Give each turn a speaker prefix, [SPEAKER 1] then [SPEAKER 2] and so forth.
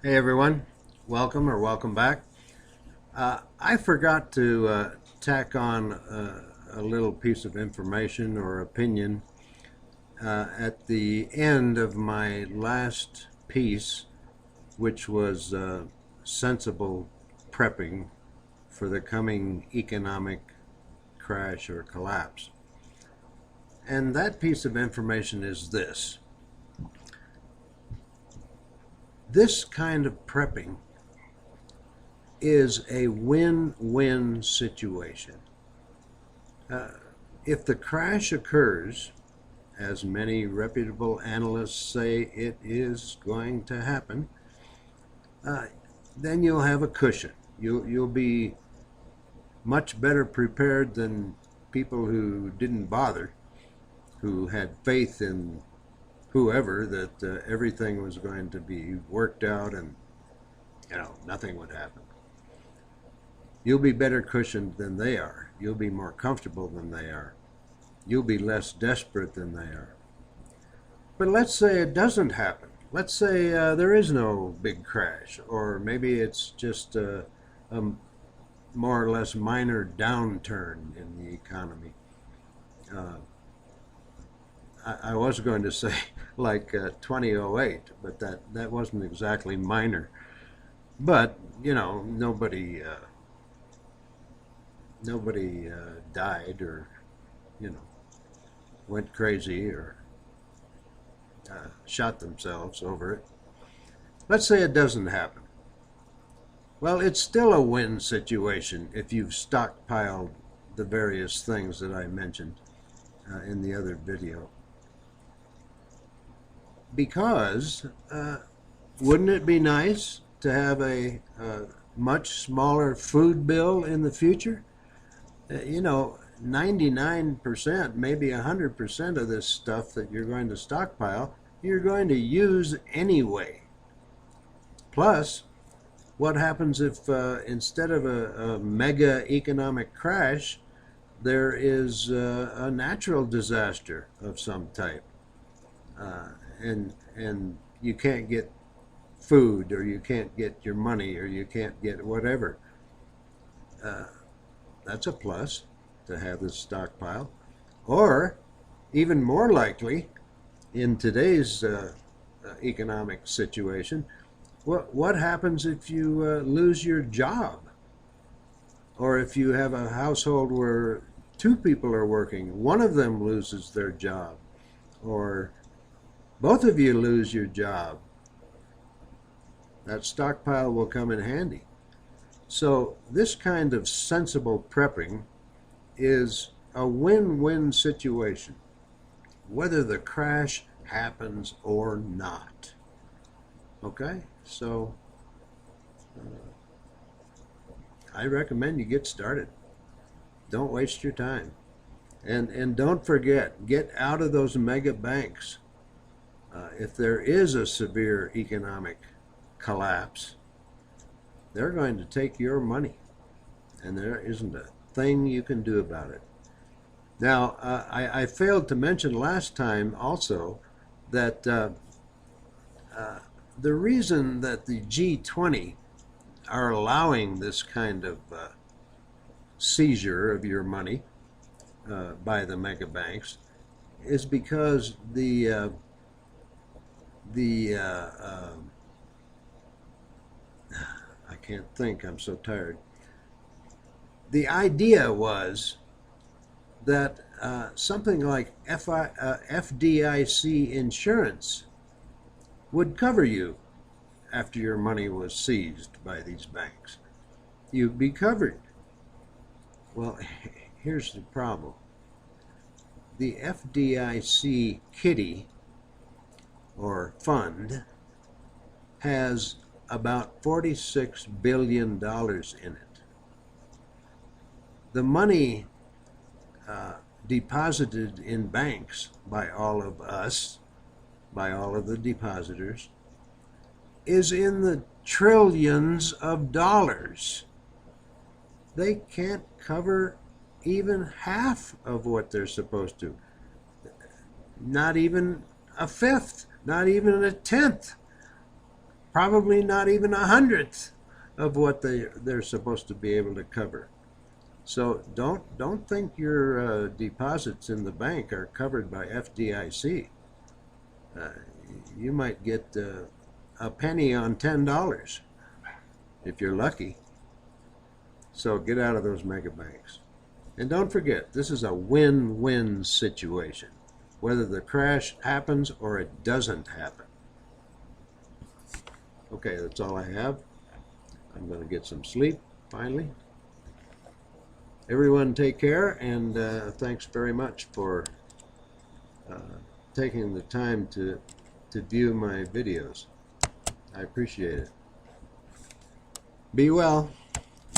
[SPEAKER 1] Hey everyone, welcome back. I forgot to tack on a little piece of information or opinion at the end of my last piece, which was sensible prepping for the coming economic crash or collapse. And that piece of information is this. This kind of prepping is a win-win situation. If the crash occurs, as many reputable analysts say it is going to happen, then you'll have a cushion. You'll be much better prepared than people who didn't bother, who had faith in whoever that everything was going to be worked out and nothing would happen. You'll be better cushioned than they are. You'll be more comfortable than they are. You'll be less desperate than they are. But let's say it doesn't happen. Let's say there is no big crash, or maybe it's just a more or less minor downturn in the economy. I was going to say like 2008, but that wasn't exactly minor. But nobody died or went crazy or shot themselves over it. Let's say it doesn't happen. Well, it's still a win situation if you've stockpiled the various things that I mentioned in the other video. Because wouldn't it be nice to have a much smaller food bill in the future? 99%, maybe 100% of this stuff that you're going to stockpile, you're going to use anyway. Plus, what happens if instead of a mega economic crash, there is a natural disaster of some type? And you can't get food, or you can't get your money, or you can't get whatever. That's a plus to have this stockpile. Or, even more likely, in today's economic situation, what happens if you lose your job? Or if you have a household where two people are working, one of them loses their job, or both of you lose your job, that stockpile will come in handy. So this kind of sensible prepping is a win-win situation, whether the crash happens or not. Okay, so I recommend you get started. Don't waste your time. And don't forget, get out of those mega banks. If there is a severe economic collapse, they're going to take your money, and there isn't a thing you can do about it. Now, I failed to mention last time also that the reason that the G20 are allowing this kind of seizure of your money by the mega banks is because I can't think, I'm so tired. The idea was that something like FDIC insurance would cover you after your money was seized by these banks. You'd be covered. Well, here's the problem. The FDIC kitty, or fund, has about $46 billion in it. The money deposited in banks by all of us, by all of the depositors, is in the trillions of dollars. They can't cover even half of what they're supposed to. Not even a fifth, not even a tenth. probably not even 100th of what they're supposed to be able to cover. So don't think your deposits in the bank are covered by FDIC. You might get a penny on $10 if you're lucky. So get out of those mega banks. And don't forget, this is a win-win situation, whether the crash happens or it doesn't happen. Okay, that's all I have. I'm going to get some sleep finally. Everyone take care, and thanks very much for taking the time to view my videos. I appreciate it. Be well.